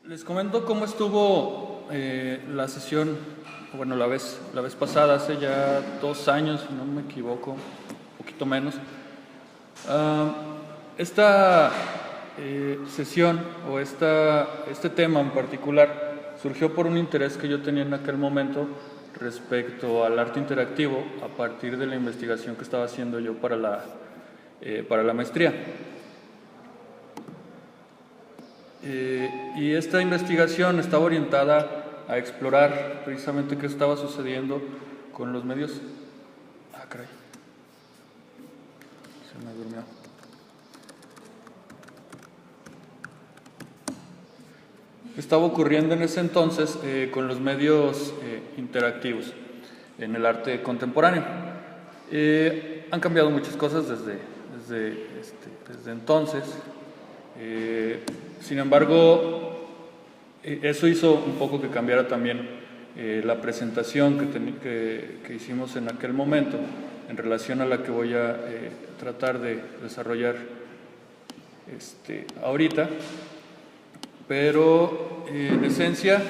Les comento cómo estuvo la sesión, bueno, la vez pasada, hace ya 2 años, si no me equivoco, un poquito menos. Esta sesión o este tema en particular surgió por un interés que yo tenía en aquel momento respecto al arte interactivo a partir de la investigación que estaba haciendo yo para la maestría. Y esta investigación estaba orientada a explorar precisamente qué estaba sucediendo con los medios. Ah, caray. Se me durmió. ¿Qué estaba ocurriendo en ese entonces con los medios interactivos en el arte contemporáneo? Han cambiado muchas cosas desde entonces. Sin embargo, eso hizo un poco que cambiara también la presentación que hicimos en aquel momento en relación a la que voy a tratar de desarrollar ahorita, pero en esencia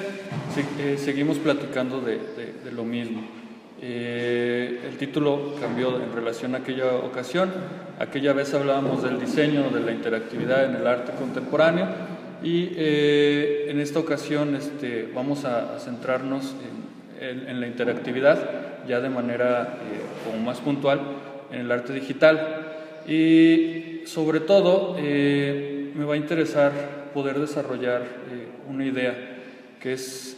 seguimos platicando de lo mismo. El título cambió en relación a aquella ocasión. Aquella vez hablábamos del diseño, de la interactividad en el arte contemporáneo, y en esta ocasión vamos a centrarnos en la interactividad ya de manera como más puntual en el arte digital, y sobre todo me va a interesar poder desarrollar una idea que es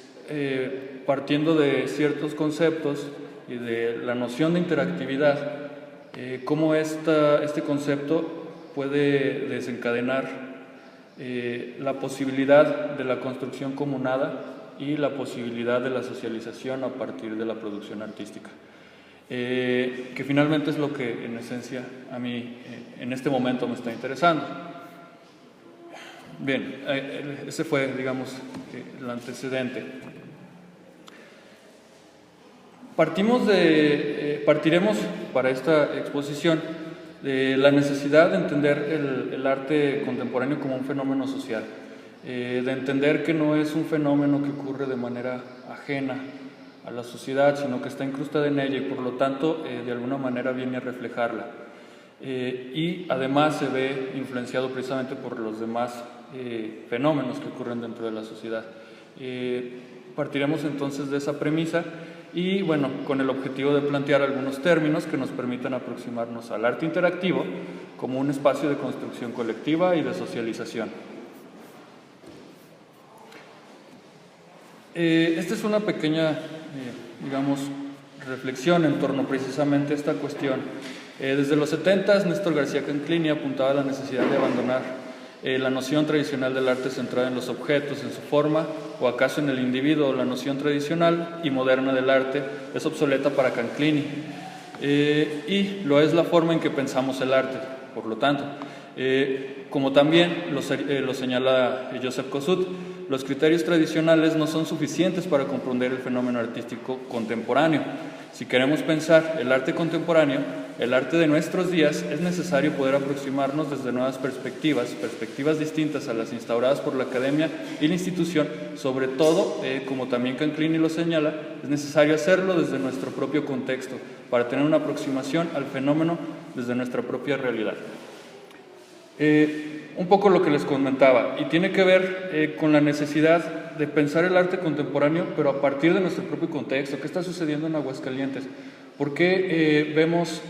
partiendo de ciertos conceptos y de la noción de interactividad, cómo este concepto puede desencadenar la posibilidad de la construcción comunada y la posibilidad de la socialización a partir de la producción artística, que finalmente es lo que en esencia a mí en este momento me está interesando. Bien, ese fue, digamos, el antecedente. Partiremos para esta exposición de la necesidad de entender el arte contemporáneo como un fenómeno social, de entender que no es un fenómeno que ocurre de manera ajena a la sociedad, sino que está incrustada en ella y por lo tanto de alguna manera viene a reflejarla. Y además se ve influenciado precisamente por los demás fenómenos que ocurren dentro de la sociedad. Partiremos entonces de esa premisa y, bueno, con el objetivo de plantear algunos términos que nos permitan aproximarnos al arte interactivo como un espacio de construcción colectiva y de socialización. Esta es una pequeña, digamos, reflexión en torno precisamente a esta cuestión. Desde los 70, Néstor García Canclini apuntaba a la necesidad de abandonar la noción tradicional del arte centrada en los objetos, en su forma, o acaso en el individuo. La noción tradicional y moderna del arte es obsoleta para Canclini, y lo es la forma en que pensamos el arte, por lo tanto. Como también lo señala Joseph Kosuth, los criterios tradicionales no son suficientes para comprender el fenómeno artístico contemporáneo. Si queremos pensar el arte contemporáneo, el arte de nuestros días, es necesario poder aproximarnos desde nuevas perspectivas distintas a las instauradas por la academia y la institución. Sobre todo, como también Canclini lo señala, es necesario hacerlo desde nuestro propio contexto, para tener una aproximación al fenómeno desde nuestra propia realidad. Un poco lo que les comentaba, y tiene que ver con la necesidad de pensar el arte contemporáneo, pero a partir de nuestro propio contexto. ¿Qué está sucediendo en Aguascalientes? ¿Por qué vemos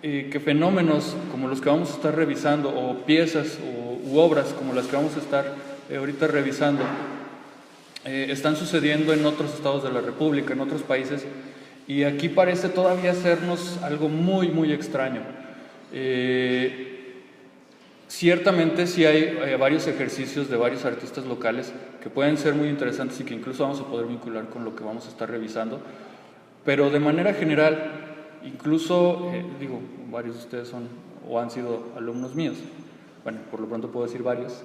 que fenómenos como los que vamos a estar revisando, o piezas u obras como las que vamos a estar ahorita revisando, están sucediendo en otros estados de la República, en otros países, y aquí parece todavía hacernos algo muy, muy extraño? Ciertamente sí hay varios ejercicios de varios artistas locales que pueden ser muy interesantes y que incluso vamos a poder vincular con lo que vamos a estar revisando, pero de manera general, incluso, varios de ustedes son o han sido alumnos míos, bueno, por lo pronto puedo decir varios,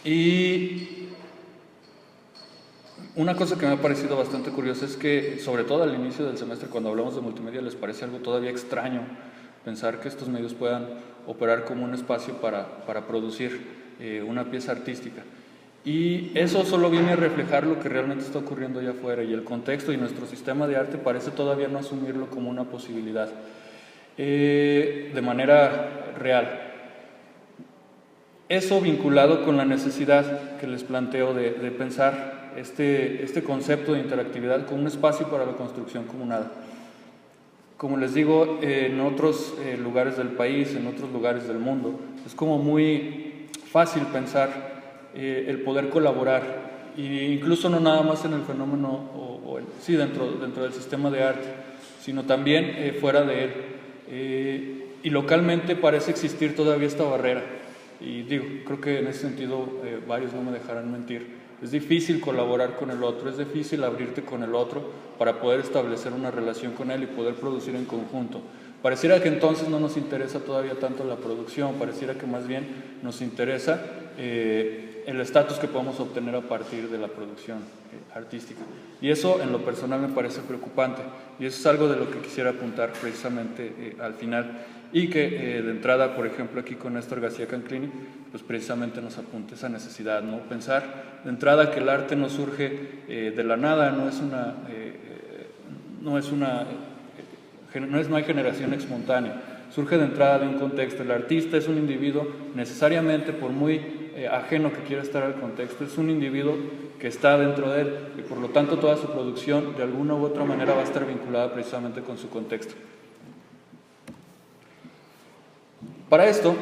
y una cosa que me ha parecido bastante curiosa es que, sobre todo al inicio del semestre, cuando hablamos de multimedia, les parece algo todavía extraño pensar que estos medios puedan operar como un espacio para producir una pieza artística. Y eso solo viene a reflejar lo que realmente está ocurriendo allá afuera, y el contexto y nuestro sistema de arte parece todavía no asumirlo como una posibilidad de manera real. Eso vinculado con la necesidad que les planteo de pensar este concepto de interactividad como un espacio para la construcción comunal. Como les digo, en otros lugares del país, en otros lugares del mundo, es como muy fácil pensar el poder colaborar, e incluso no nada más en el fenómeno, sí, dentro del sistema de arte, sino también fuera de él. Y localmente parece existir todavía esta barrera. Y digo, creo que en ese sentido varios no me dejarán mentir. Es difícil colaborar con el otro, es difícil abrirte con el otro para poder establecer una relación con él y poder producir en conjunto. Pareciera que entonces no nos interesa todavía tanto la producción, pareciera que más bien nos interesa el estatus que podemos obtener a partir de la producción artística. Y eso en lo personal me parece preocupante, y eso es algo de lo que quisiera apuntar precisamente al final, y que de entrada, por ejemplo, aquí con Néstor García Canclini, pues precisamente nos apunta esa necesidad, ¿no? Pensar de entrada que el arte no surge de la nada, no hay generación espontánea, surge de entrada de un contexto. El artista es un individuo necesariamente, por muy ajeno que quiera estar al contexto, es un individuo que está dentro de él, y por lo tanto toda su producción de alguna u otra manera va a estar vinculada precisamente con su contexto. Para esto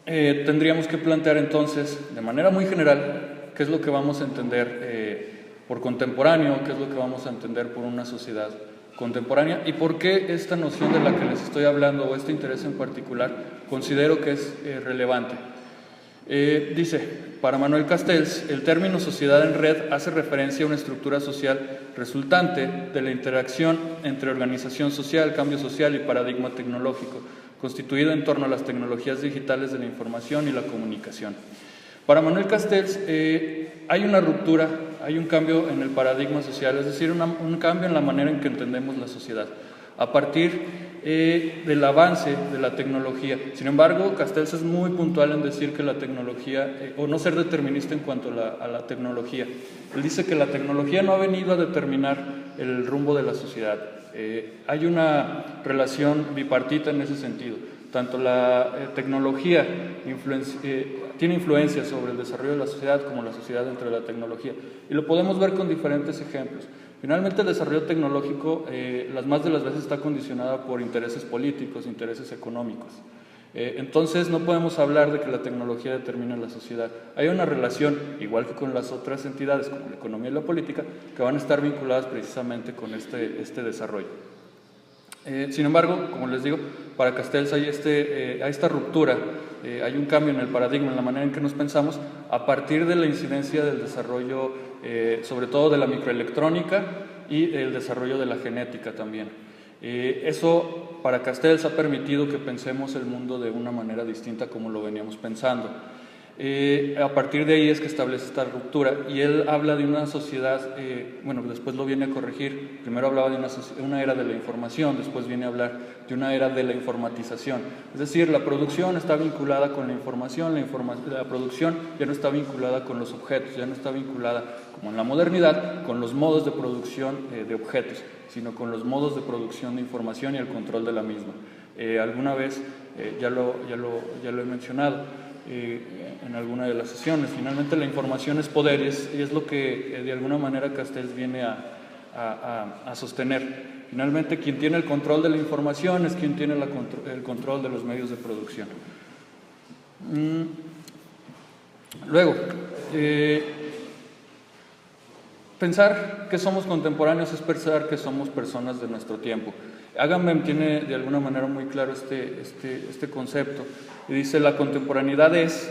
tendríamos que plantear entonces de manera muy general qué es lo que vamos a entender por contemporáneo, qué es lo que vamos a entender por una sociedad contemporánea, y por qué esta noción de la que les estoy hablando, o este interés en particular, considero que es relevante. Dice, para Manuel Castells, el término sociedad en red hace referencia a una estructura social resultante de la interacción entre organización social, cambio social y paradigma tecnológico, constituida en torno a las tecnologías digitales de la información y la comunicación. Para Manuel Castells hay una ruptura, hay un cambio en el paradigma social, es decir, un cambio en la manera en que entendemos la sociedad, a partir del avance de la tecnología. Sin embargo, Castells es muy puntual en decir que la tecnología, o no ser determinista en cuanto a la tecnología. Él dice que la tecnología no ha venido a determinar el rumbo de la sociedad. Hay una relación bipartita en ese sentido. Tanto la tecnología tiene influencia sobre el desarrollo de la sociedad, como la sociedad dentro de la tecnología. Y lo podemos ver con diferentes ejemplos. Finalmente, el desarrollo tecnológico, las más de las veces, está condicionado por intereses políticos, intereses económicos. Entonces, no podemos hablar de que la tecnología determina la sociedad. Hay una relación, igual que con las otras entidades, como la economía y la política, que van a estar vinculadas precisamente con este desarrollo. Sin embargo, como les digo, para Castells hay esta ruptura, hay un cambio en el paradigma, en la manera en que nos pensamos, a partir de la incidencia del desarrollo, sobre todo de la microelectrónica y el desarrollo de la genética también. Eso para Castells ha permitido que pensemos el mundo de una manera distinta como lo veníamos pensando. A partir de ahí es que establece esta ruptura, y él habla de una sociedad, después lo viene a corregir. Primero hablaba de una era de la información, después viene a hablar de una era de la informatización. Es decir, la producción está vinculada con la información, la producción ya no está vinculada con los objetos, ya no está vinculada, como en la modernidad, con los modos de producción de objetos, sino con los modos de producción de información y el control de la misma. Alguna vez ya lo he mencionado en alguna de las sesiones. Finalmente, la información es poder, y es lo que de alguna manera Castells viene a sostener. Finalmente, quien tiene el control de la información es quien tiene el control de los medios de producción. Luego, pensar que somos contemporáneos es pensar que somos personas de nuestro tiempo. Agamben tiene de alguna manera muy claro este concepto, y dice: la contemporaneidad es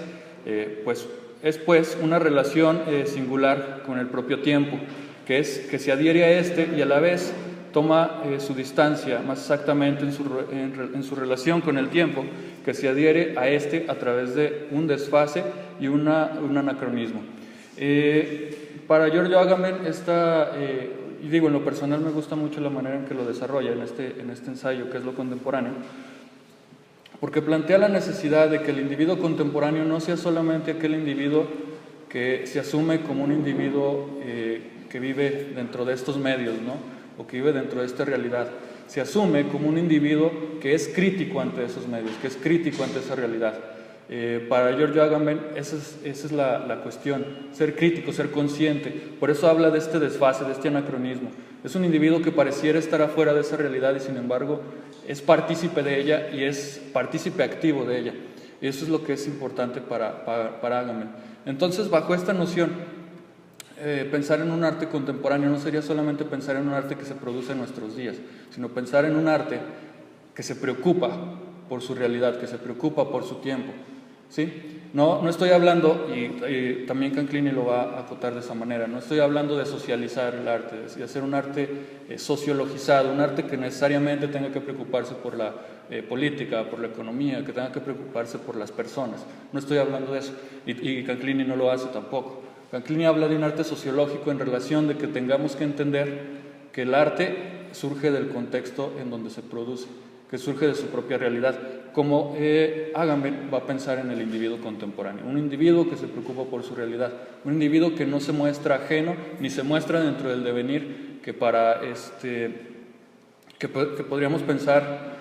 una relación singular con el propio tiempo, que se adhiere a este y a la vez toma su distancia, más exactamente en su relación con el tiempo, que se adhiere a este a través de un desfase y un anacronismo. Para Giorgio Agamben, y digo, en lo personal me gusta mucho la manera en que lo desarrolla en este ensayo, que es lo contemporáneo. porque plantea la necesidad de que el individuo contemporáneo no sea solamente aquel individuo que se asume como un individuo que vive dentro de estos medios, ¿no? O que vive dentro de esta realidad. Se asume como un individuo que es crítico ante esos medios, que es crítico ante esa realidad. Para Giorgio Agamben esa es la cuestión, ser crítico, ser consciente. Por eso habla de este desfase, de este anacronismo. Es un individuo que pareciera estar afuera de esa realidad y sin embargo es partícipe de ella y es partícipe activo de ella. Y eso es lo que es importante para Agamben. Entonces, bajo esta noción, pensar en un arte contemporáneo no sería solamente pensar en un arte que se produce en nuestros días, sino pensar en un arte que se preocupa por su realidad, que se preocupa por su tiempo, ¿sí? No estoy hablando, y también Canclini lo va a acotar de esa manera, no estoy hablando de socializar el arte, de hacer un arte sociologizado, un arte que necesariamente tenga que preocuparse por la política, por la economía, que tenga que preocuparse por las personas. No estoy hablando de eso, y Canclini no lo hace tampoco. Canclini habla de un arte sociológico en relación de que tengamos que entender que el arte surge del contexto en donde se produce, que surge de su propia realidad, como Agamben va a pensar en el individuo contemporáneo, un individuo que se preocupa por su realidad, un individuo que no se muestra ajeno, ni se muestra dentro del devenir, que podríamos pensar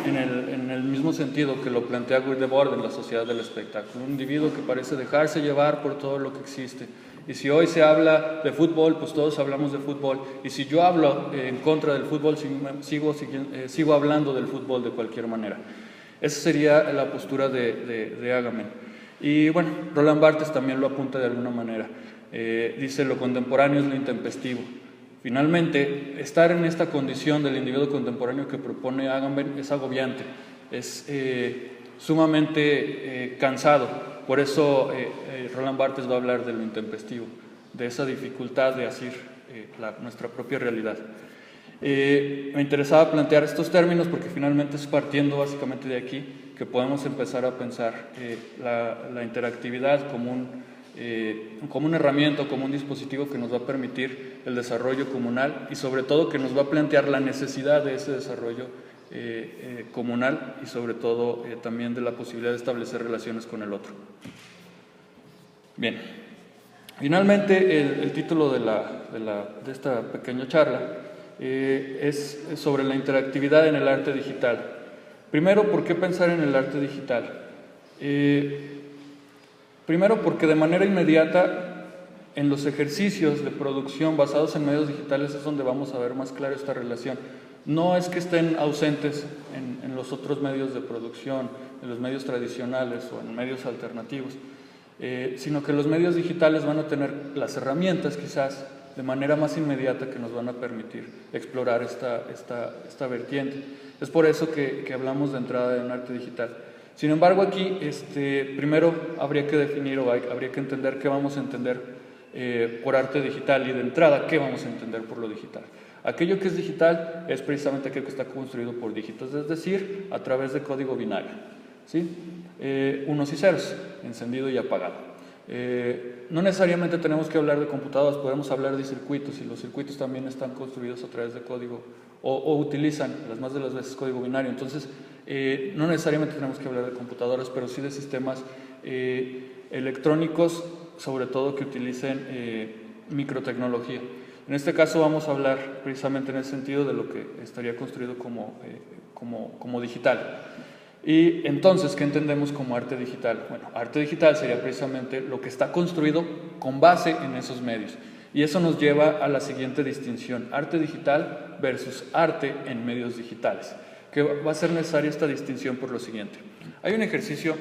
en el mismo sentido que lo plantea Guy Debord en La sociedad del espectáculo, un individuo que parece dejarse llevar por todo lo que existe. Y si hoy se habla de fútbol, pues todos hablamos de fútbol. Y si yo hablo en contra del fútbol, sigo hablando del fútbol de cualquier manera. Esa sería la postura de Agamben. Y bueno, Roland Barthes también lo apunta de alguna manera. Dice, lo contemporáneo es lo intempestivo. Finalmente, estar en esta condición del individuo contemporáneo que propone Agamben es agobiante, es sumamente cansado. Por eso Roland Barthes va a hablar de lo intempestivo, de esa dificultad de asir nuestra propia realidad. Me interesaba plantear estos términos porque finalmente es partiendo básicamente de aquí que podemos empezar a pensar la interactividad como una herramienta, como un dispositivo que nos va a permitir el desarrollo comunal y sobre todo que nos va a plantear la necesidad de ese desarrollo comunal y sobre todo también de la posibilidad de establecer relaciones con el otro. Bien, finalmente el título de esta pequeña charla es sobre la interactividad en el arte digital. Primero, ¿por qué pensar en el arte digital? Primero, porque de manera inmediata en los ejercicios de producción basados en medios digitales es donde vamos a ver más claro esta relación. No es que estén ausentes en los otros medios de producción, en los medios tradicionales o en medios alternativos, sino que los medios digitales van a tener las herramientas quizás de manera más inmediata que nos van a permitir explorar esta vertiente. Es por eso que hablamos de entrada de un arte digital. Sin embargo, aquí primero habría que definir o habría que entender qué vamos a entender por arte digital y de entrada qué vamos a entender por lo digital. Aquello que es digital es precisamente aquello que está construido por dígitos, es decir, a través de código binario, ¿sí? Unos y ceros, encendido y apagado. No necesariamente tenemos que hablar de computadoras, podemos hablar de circuitos y los circuitos también están construidos a través de código o utilizan las más de las veces código binario. Entonces, no necesariamente tenemos que hablar de computadoras, pero sí de sistemas electrónicos, sobre todo que utilicen microtecnología. En este caso vamos a hablar precisamente en ese sentido de lo que estaría construido como digital. Y entonces, ¿qué entendemos como arte digital? Bueno, arte digital sería precisamente lo que está construido con base en esos medios. Y eso nos lleva a la siguiente distinción, arte digital versus arte en medios digitales, que va a ser necesaria esta distinción por lo siguiente. Hay un ejercicio,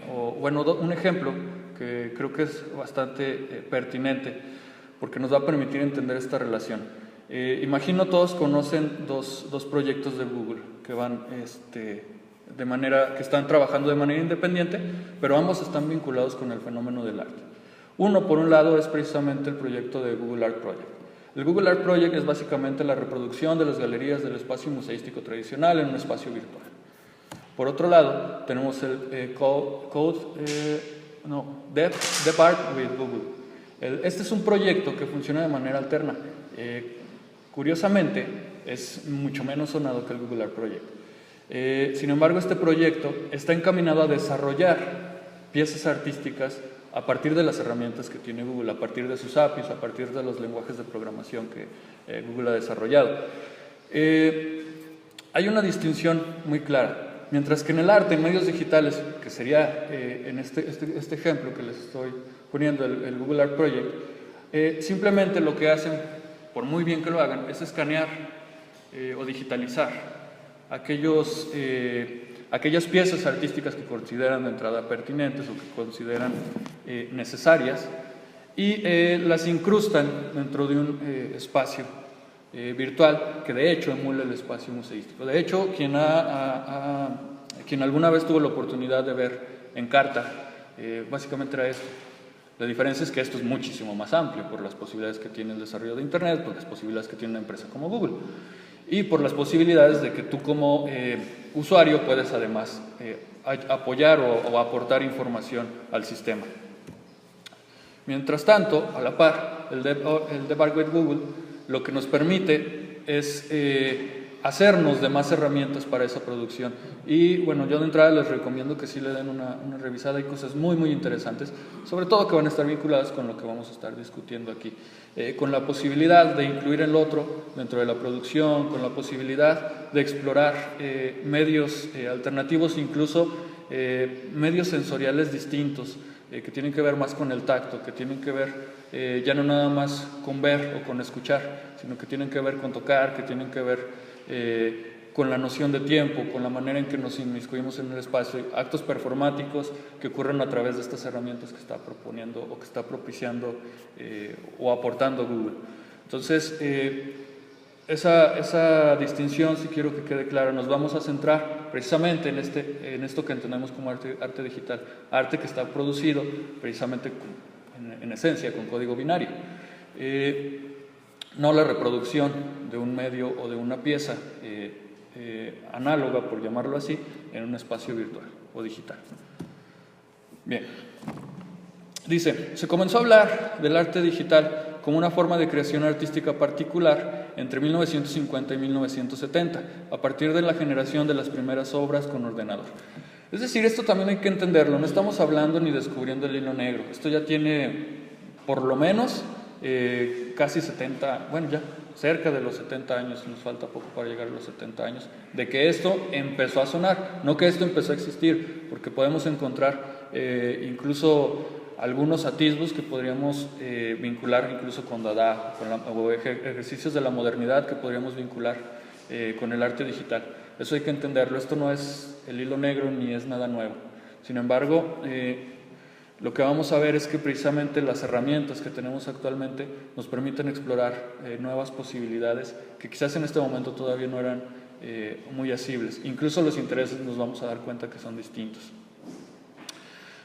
un ejemplo que creo que es bastante pertinente, porque nos va a permitir entender esta relación. Imagino todos conocen dos proyectos de Google que van que están trabajando de manera independiente, pero ambos están vinculados con el fenómeno del arte. Uno, por un lado, es precisamente el proyecto de Google Art Project. El Google Art Project es básicamente la reproducción de las galerías del espacio museístico tradicional en un espacio virtual. Por otro lado, tenemos el Dev Art with Google. Este es un proyecto que funciona de manera alterna. Curiosamente, es mucho menos sonado que el Google Art Project. Sin embargo, este proyecto está encaminado a desarrollar piezas artísticas a partir de las herramientas que tiene Google, a partir de sus APIs, a partir de los lenguajes de programación que Google ha desarrollado. Hay una distinción muy clara. Mientras que en el arte, en medios digitales, que sería en este ejemplo que les estoy poniendo, el Google Art Project, simplemente lo que hacen, por muy bien que lo hagan, es escanear o digitalizar aquellas piezas artísticas que consideran de entrada pertinentes o que consideran necesarias y las incrustan dentro de un espacio virtual que de hecho emula el espacio museístico. De hecho, quien alguna vez tuvo la oportunidad de ver Encarta, básicamente era esto. La diferencia es que esto es muchísimo más amplio por las posibilidades que tiene el desarrollo de Internet, por las posibilidades que tiene una empresa como Google y por las posibilidades de que tú como usuario puedes además apoyar o aportar información al sistema. Mientras tanto, a la par, el Debug with Google lo que nos permite es hacernos de más herramientas para esa producción. Y bueno, yo de entrada les recomiendo que sí le den una revisada. Hay cosas muy, muy interesantes, sobre todo que van a estar vinculadas con lo que vamos a estar discutiendo aquí. Con la posibilidad de incluir el otro dentro de la producción, con la posibilidad de explorar medios alternativos, incluso medios sensoriales distintos, que tienen que ver más con el tacto, que tienen que ver ya no nada más con ver o con escuchar, sino que tienen que ver con tocar, que tienen que ver con la noción de tiempo, con la manera en que nos inmiscuimos en el espacio, actos performáticos que ocurren a través de estas herramientas que está proponiendo o que está propiciando o aportando Google. Entonces, esa distinción, si quiero que quede clara, nos vamos a centrar precisamente en esto que entendemos como arte digital, arte que está producido precisamente en esencia con código binario. No la reproducción de un medio o de una pieza análoga, por llamarlo así, en un espacio virtual o digital. Bien. Dice, se comenzó a hablar del arte digital como una forma de creación artística particular entre 1950 y 1970, a partir de la generación de las primeras obras con ordenador. Es decir, esto también hay que entenderlo, no estamos hablando ni descubriendo el hilo negro, esto ya tiene por lo menos casi 70, bueno ya cerca de los 70 años, nos falta poco para llegar a los 70 años, de que esto empezó a sonar, no que esto empezó a existir, porque podemos encontrar incluso algunos atisbos que podríamos vincular incluso con Dada, o ejercicios de la modernidad que podríamos vincular con el arte digital. Eso hay que entenderlo, esto no es el hilo negro ni es nada nuevo. Sin embargo, lo que vamos a ver es que precisamente las herramientas que tenemos actualmente nos permiten explorar nuevas posibilidades que quizás en este momento todavía no eran muy asibles. Incluso los intereses nos vamos a dar cuenta que son distintos.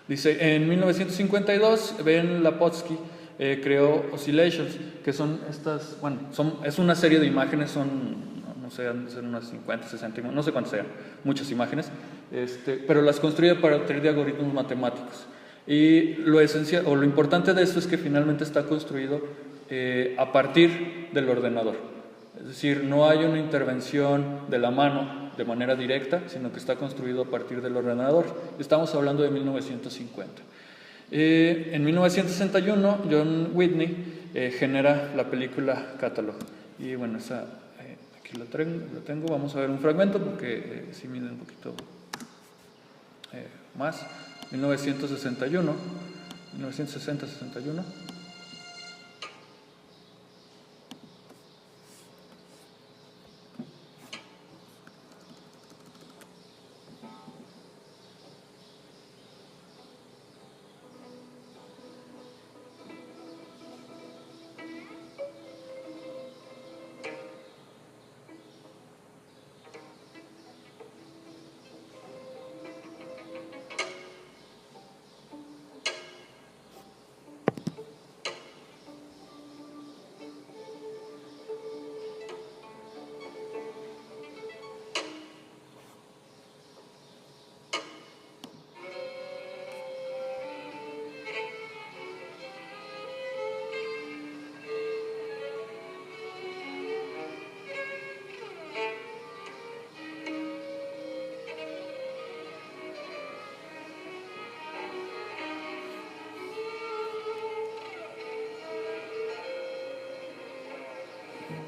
Dice, en 1952, Ben Lapotsky creó Oscillations, que son estas, bueno, es una serie de imágenes, no sé, son unas 50, 60, no sé cuántas sean, muchas imágenes, pero las construye para partir de algoritmos matemáticos. Y lo esencial, o lo importante de esto es que finalmente está construido a partir del ordenador. Es decir, no hay una intervención de la mano de manera directa, sino que está construido a partir del ordenador. Estamos hablando de 1950. En 1961, John Whitney genera la película Catalog. Y bueno, aquí lo tengo, vamos a ver un fragmento porque sí mide un poquito más. 1960-61.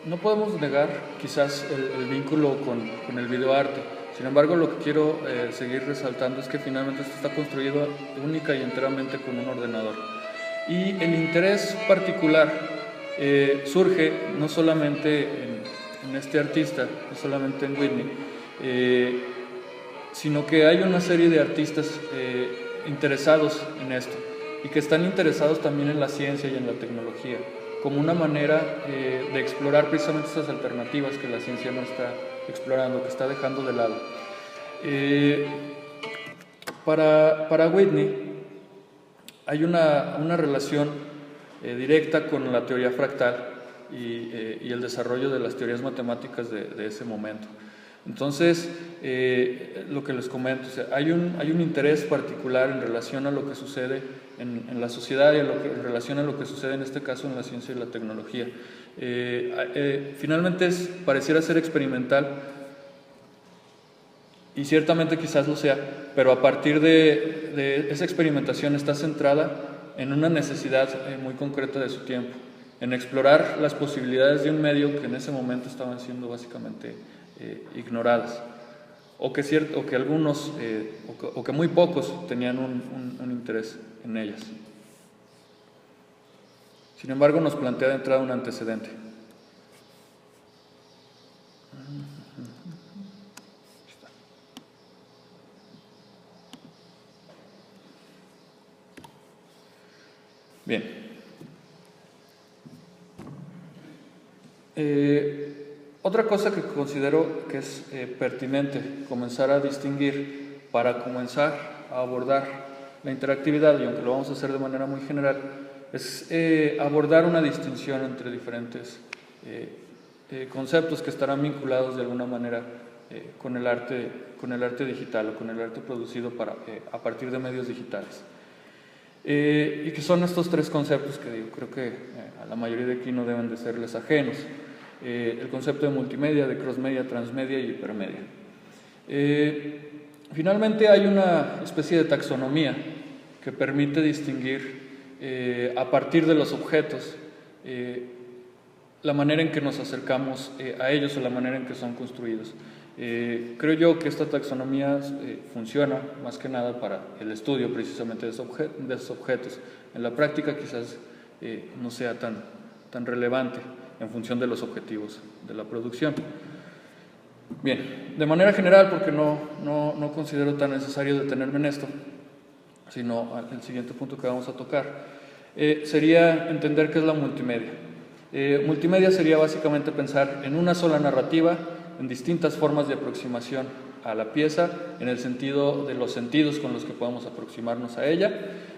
no podemos negar quizás el vínculo con el videoarte. Sin embargo, lo que quiero seguir resaltando es que finalmente esto está construido única y enteramente con un ordenador. Y el interés particular surge no solamente en este artista, no solamente en Whitney, sino que hay una serie de artistas interesados en esto y que están interesados también en la ciencia y en la tecnología, como una manera de explorar precisamente estas alternativas que la ciencia no está explorando, que está dejando de lado. Para Whitney hay una relación directa con la teoría fractal y el desarrollo de las teorías matemáticas de ese momento. Entonces, lo que les comento, o sea, hay un interés particular en relación a lo que sucede en la sociedad y en relación a lo que sucede en este caso en la ciencia y la tecnología. Finalmente pareciera ser experimental, y ciertamente quizás lo sea, pero a partir de esa experimentación está centrada en una necesidad muy concreta de su tiempo, en explorar las posibilidades de un medio que en ese momento estaban siendo básicamente ignoradas, o que algunos, o que muy pocos tenían un interés en ellas. Sin embargo, nos plantea de entrada un antecedente. Bien. Otra cosa que considero que es pertinente comenzar a distinguir para comenzar a abordar la interactividad, y aunque lo vamos a hacer de manera muy general, es abordar una distinción entre diferentes conceptos que estarán vinculados de alguna manera con el arte digital o con el arte producido a partir de medios digitales. Y que son estos tres conceptos que digo, creo que a la mayoría de aquí no deben de serles ajenos. El concepto de multimedia, de crossmedia, transmedia y hipermedia. Finalmente hay una especie de taxonomía que permite distinguir a partir de los objetos la manera en que nos acercamos a ellos o la manera en que son construidos. Creo yo que esta taxonomía funciona más que nada para el estudio precisamente de esos objetos. En la práctica quizás no sea tan relevante en función de los objetivos de la producción. Bien, de manera general, porque no considero tan necesario detenerme en esto, sino el siguiente punto que vamos a tocar, sería entender qué es la multimedia. Multimedia sería básicamente pensar en una sola narrativa, en distintas formas de aproximación a la pieza, en el sentido de los sentidos con los que podamos aproximarnos a ella,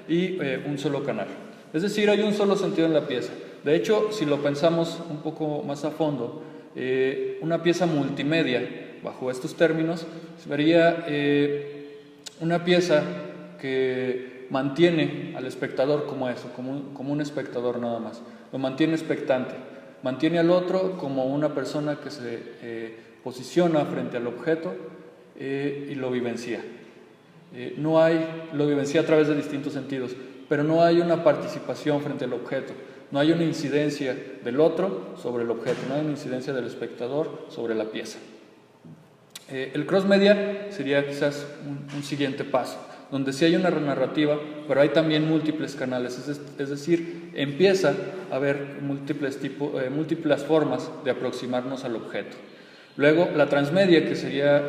y un solo canal. Es decir, hay un solo sentido en la pieza. De hecho, si lo pensamos un poco más a fondo, una pieza multimedia, bajo estos términos, sería una pieza que mantiene al espectador como eso, como un espectador nada más. Lo mantiene expectante, mantiene al otro como una persona que se posiciona frente al objeto y lo vivencia. Lo vivencia a través de distintos sentidos, pero no hay una participación frente al objeto. No hay una incidencia del otro sobre el objeto, no hay una incidencia del espectador sobre la pieza. El crossmedia sería quizás un siguiente paso, donde sí hay una narrativa, pero hay también múltiples canales, es decir, empieza a haber múltiples formas de aproximarnos al objeto. Luego, la transmedia, que sería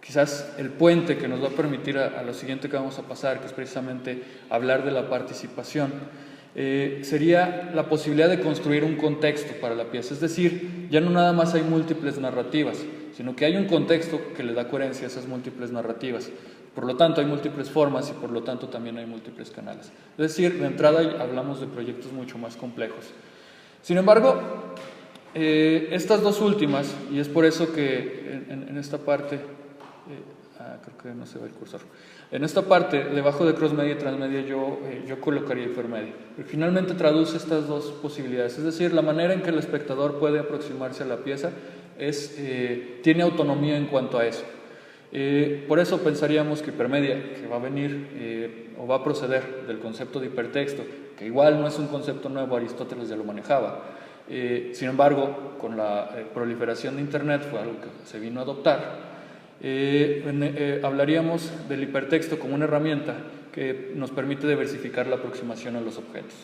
quizás el puente que nos va a permitir a lo siguiente que vamos a pasar, que es precisamente hablar de la participación. Sería la posibilidad de construir un contexto para la pieza, es decir, ya no nada más hay múltiples narrativas, sino que hay un contexto que le da coherencia a esas múltiples narrativas. Por lo tanto, hay múltiples formas y por lo tanto también hay múltiples canales. Es decir, de entrada hablamos de proyectos mucho más complejos. Sin embargo, estas dos últimas, y es por eso que en esta parte, creo que no se ve el cursor. En esta parte, debajo de crossmedia y transmedia, yo colocaría hipermedia. Pero finalmente traduce estas dos posibilidades, es decir, la manera en que el espectador puede aproximarse a la pieza tiene autonomía en cuanto a eso. Por eso pensaríamos que hipermedia, que va a venir o va a proceder del concepto de hipertexto, que igual no es un concepto nuevo, Aristóteles ya lo manejaba, Sin embargo, con la proliferación de Internet fue algo que se vino a adoptar. Hablaríamos del hipertexto como una herramienta que nos permite diversificar la aproximación a los objetos,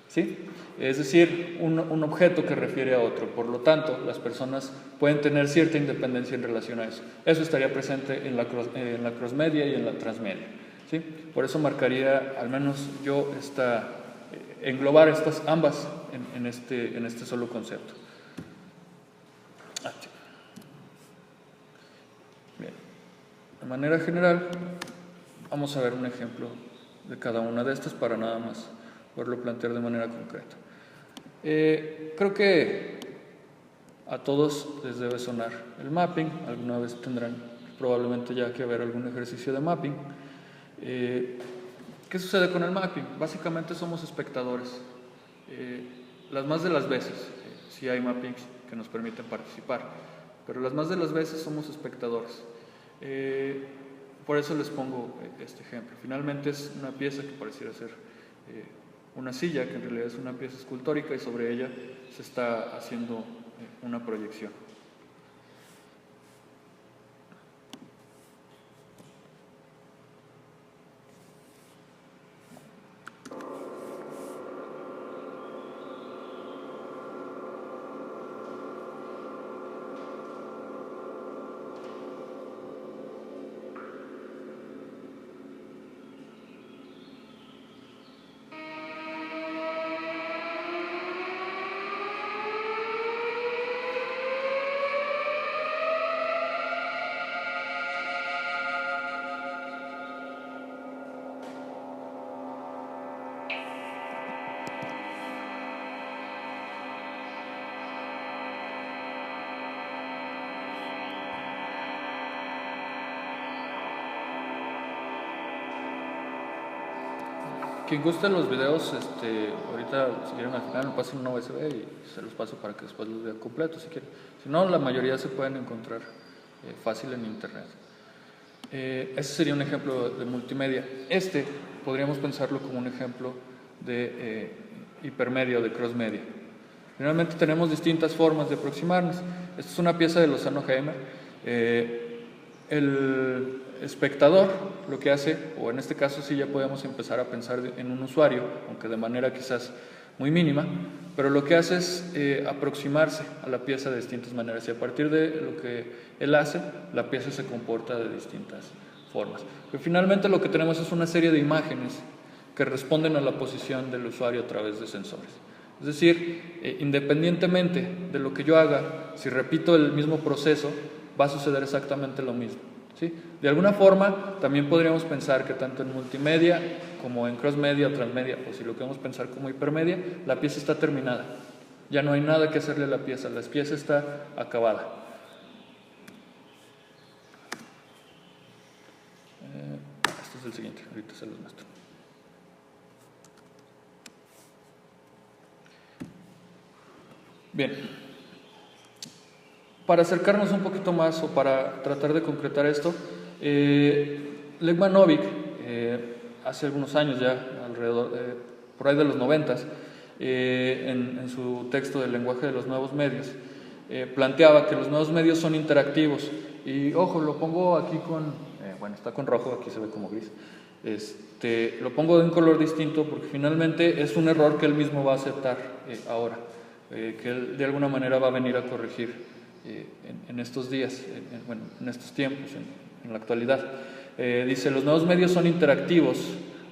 ¿sí? Es decir, un objeto que refiere a otro. Por lo tanto, las personas pueden tener cierta independencia en relación a eso. Eso estaría presente en la crossmedia y en la transmedia, ¿sí? Por eso marcaría, al menos yo, englobar estas ambas en este solo concepto. Bien. De manera general, vamos a ver un ejemplo de cada una de estas para nada más poderlo plantear de manera concreta. Creo que a todos les debe sonar el mapping. Alguna vez tendrán probablemente ya que ver algún ejercicio de mapping. ¿Qué sucede con el mapping? Básicamente somos espectadores. Las más de las veces, sí hay mappings que nos permiten participar, pero las más de las veces somos espectadores. Por eso les pongo este ejemplo. Finalmente es una pieza que pareciera ser una silla, que en realidad es una pieza escultórica, y sobre ella se está haciendo una proyección. Quien guste los videos, ahorita si quieren al final me pasen una USB y se los paso para que después los vean completos si quieren. Si no, la mayoría se pueden encontrar fácil en internet. Ese sería un ejemplo de multimedia. Podríamos pensarlo como un ejemplo de hipermedia o de crossmedia. Finalmente tenemos distintas formas de aproximarnos. Esta es una pieza de Lozano Heimer. El espectador lo que hace, o en este caso sí ya podemos empezar a pensar en un usuario, aunque de manera quizás muy mínima, pero lo que hace es aproximarse a la pieza de distintas maneras, y a partir de lo que él hace, la pieza se comporta de distintas formas. Pero finalmente lo que tenemos es una serie de imágenes que responden a la posición del usuario a través de sensores. Es decir, independientemente de lo que yo haga, si repito el mismo proceso, va a suceder exactamente lo mismo, ¿sí? De alguna forma, también podríamos pensar que tanto en multimedia como en crossmedia o transmedia, o si lo queremos pensar como hipermedia, la pieza está terminada. Ya no hay nada que hacerle a la pieza está acabada. Este es el siguiente, ahorita se los muestro. Bien. Para acercarnos un poquito más, o para tratar de concretar esto, Lech Mánovic, hace algunos años ya, por ahí de los 90s, en su texto del lenguaje de los nuevos medios, planteaba que los nuevos medios son interactivos. Y ojo, lo pongo aquí está con rojo, aquí se ve como gris. Lo pongo de un color distinto porque finalmente es un error que él mismo va a aceptar ahora, que él de alguna manera va a venir a corregir en estos días, en estos tiempos, en la actualidad. Dice: los nuevos medios son interactivos,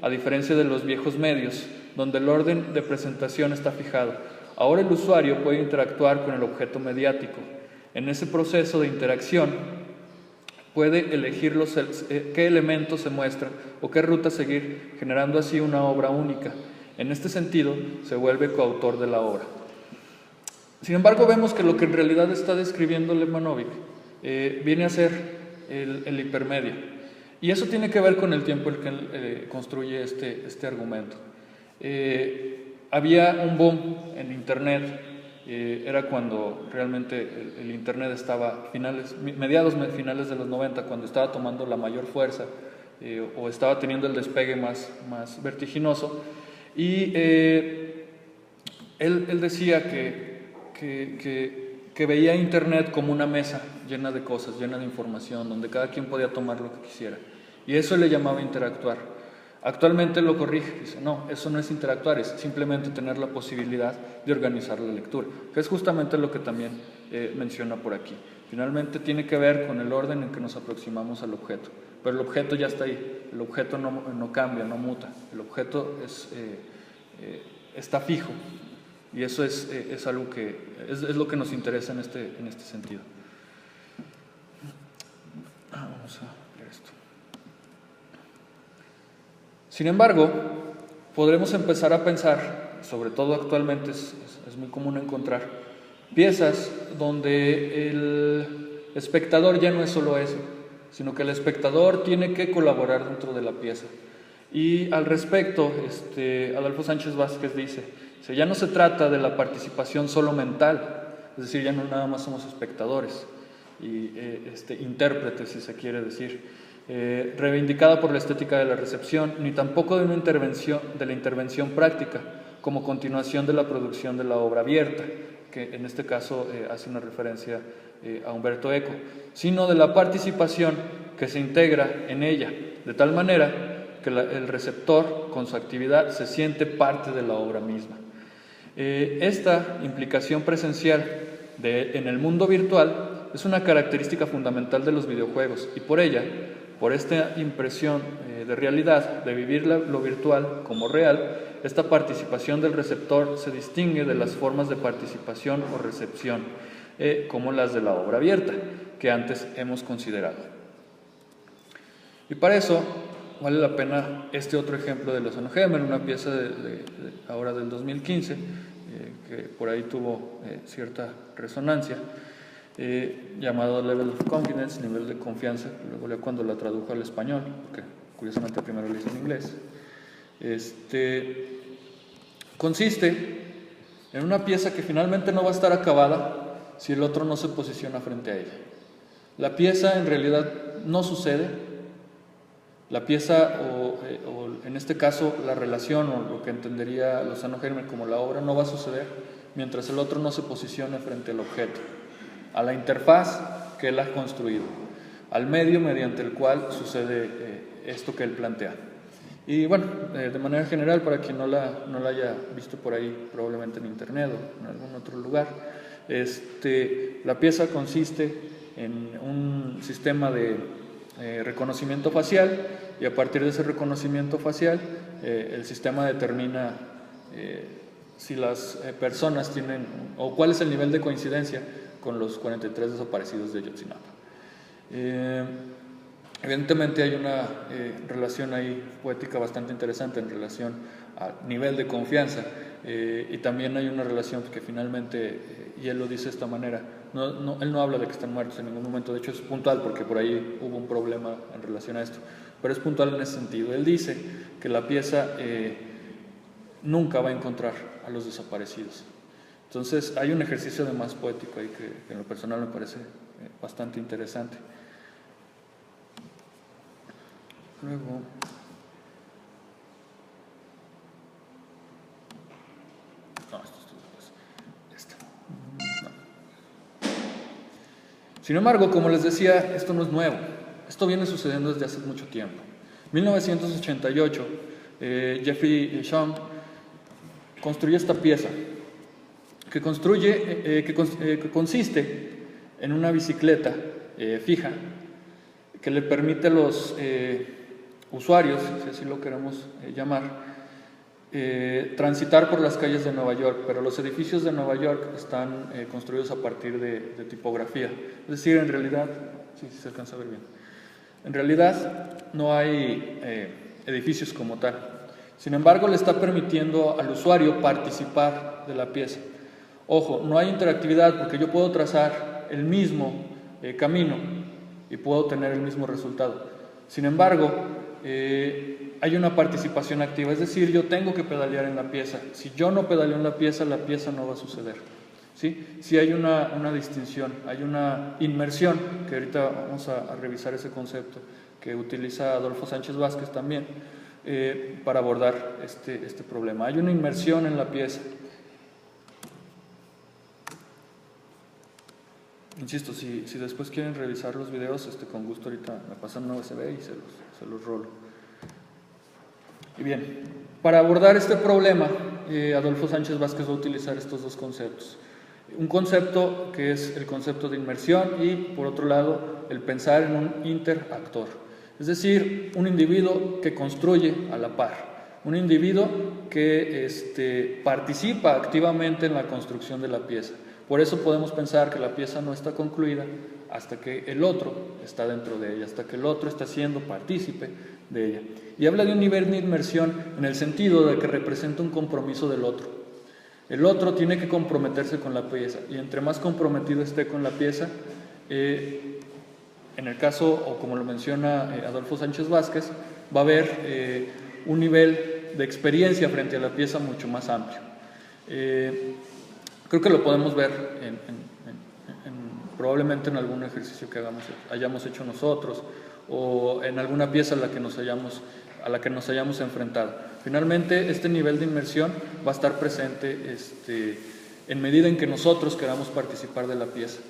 a diferencia de los viejos medios, donde el orden de presentación está fijado. Ahora el usuario puede interactuar con el objeto mediático. En ese proceso de interacción puede elegir qué elementos se muestran o qué ruta seguir, generando así una obra única. En este sentido, se vuelve coautor de la obra. Sin embargo, vemos que lo que en realidad está describiendo Lech Mánovic viene a ser el hipermedia. Y eso tiene que ver con el tiempo en que él construye este argumento. Había un boom en Internet, era cuando realmente el Internet estaba mediados finales de los 90, cuando estaba tomando la mayor fuerza, o estaba teniendo el despegue más vertiginoso. Y él decía que que veía Internet como una mesa llena de cosas, llena de información, donde cada quien podía tomar lo que quisiera. Y eso le llamaba interactuar. Actualmente lo corrige, dice, no, eso no es interactuar, es simplemente tener la posibilidad de organizar la lectura, que es justamente lo que también menciona por aquí. Finalmente tiene que ver con el orden en que nos aproximamos al objeto, pero el objeto ya está ahí, el objeto no cambia, no muta, el objeto está fijo, y eso es algo que es lo que nos interesa en este sentido. Vamos a ver esto. Sin embargo, podremos empezar a pensar, sobre todo actualmente es muy común encontrar, piezas donde el espectador ya no es solo eso, sino que el espectador tiene que colaborar dentro de la pieza. Y al respecto, Adolfo Sánchez Vázquez dice, ya no se trata de la participación solo mental, es decir, ya no nada más somos espectadores y intérpretes, si se quiere decir, reivindicada por la estética de la recepción, ni tampoco de la intervención práctica, como continuación de la producción de la obra abierta, que en este caso hace una referencia a Umberto Eco, sino de la participación que se integra en ella, de tal manera que el receptor, con su actividad, se siente parte de la obra misma. Esta implicación presencial en el mundo virtual es una característica fundamental de los videojuegos, y por ella, por esta impresión de realidad, de vivir lo virtual como real, esta participación del receptor se distingue de las formas de participación o recepción, como las de la obra abierta, que antes hemos considerado. Y para eso vale la pena otro ejemplo de Lozano Gemel, una pieza ahora del 2015, que por ahí tuvo cierta resonancia, llamado Level of Confidence, nivel de confianza, luego ya cuando la tradujo al español, porque curiosamente primero lo hice en inglés, consiste en una pieza que finalmente no va a estar acabada si el otro no se posiciona frente a ella. La pieza en realidad no sucede, la pieza o en este caso la relación o lo que entendería Lozano Gemel como la obra no va a suceder mientras el otro no se posicione frente al objeto, a la interfaz que él ha construido, al medio mediante el cual sucede esto que él plantea. Y bueno, de manera general, para quien no la haya visto por ahí, probablemente en internet o en algún otro lugar, la pieza consiste en un sistema de reconocimiento facial, y a partir de ese reconocimiento facial, el sistema determina si las personas tienen, o cuál es el nivel de coincidencia con los 43 desaparecidos de Ayotzinapa. Evidentemente hay una relación ahí poética bastante interesante en relación al nivel de confianza, y también hay una relación que finalmente, y él lo dice de esta manera, él no habla de que están muertos en ningún momento, de hecho es puntual porque por ahí hubo un problema en relación a esto, pero es puntual en ese sentido. Él dice que la pieza nunca va a encontrar a los desaparecidos. Entonces hay un ejercicio de más poético ahí que en lo personal me parece bastante interesante. Luego, Sin embargo, como les decía, esto no es nuevo, esto viene sucediendo desde hace mucho tiempo. En 1988, Jeffrey Chang construyó esta pieza que consiste en una bicicleta fija que le permite a los usuarios, si así lo queremos llamar, transitar por las calles de Nueva York, pero los edificios de Nueva York están construidos a partir de tipografía. Es decir, en realidad, sí se alcanza a ver bien, en realidad no hay edificios como tal. Sin embargo, le está permitiendo al usuario participar de la pieza. Ojo, no hay interactividad porque yo puedo trazar el mismo camino y puedo tener el mismo resultado. Sin embargo, hay una participación activa, es decir, yo tengo que pedalear en la pieza. Si yo no pedaleo en la pieza no va a suceder. ¿Sí? Sí hay una distinción, hay una inmersión, que ahorita vamos a revisar ese concepto que utiliza Adolfo Sánchez Vázquez también para abordar este problema. Hay una inmersión en la pieza. Insisto, si después quieren revisar los videos, con gusto ahorita me pasan una USB y se los rolo. Y bien, para abordar este problema, Adolfo Sánchez Vázquez va a utilizar estos dos conceptos. Un concepto que es el concepto de inmersión y, por otro lado, el pensar en un interactor. Es decir, un individuo que construye a la par, un individuo que participa activamente en la construcción de la pieza. Por eso podemos pensar que la pieza no está concluida hasta que el otro está dentro de ella, hasta que el otro está siendo partícipe de ella. Y habla de un nivel de inmersión en el sentido de que representa un compromiso del otro. El otro tiene que comprometerse con la pieza, y entre más comprometido esté con la pieza, en el caso, o como lo menciona Adolfo Sánchez Vázquez, va a haber un nivel de experiencia frente a la pieza mucho más amplio. Creo que lo podemos ver probablemente en algún ejercicio que hayamos hecho nosotros, o en alguna pieza a la que nos hayamos enfrentado. Finalmente, este nivel de inmersión va a estar presente en medida en que nosotros queramos participar de la pieza,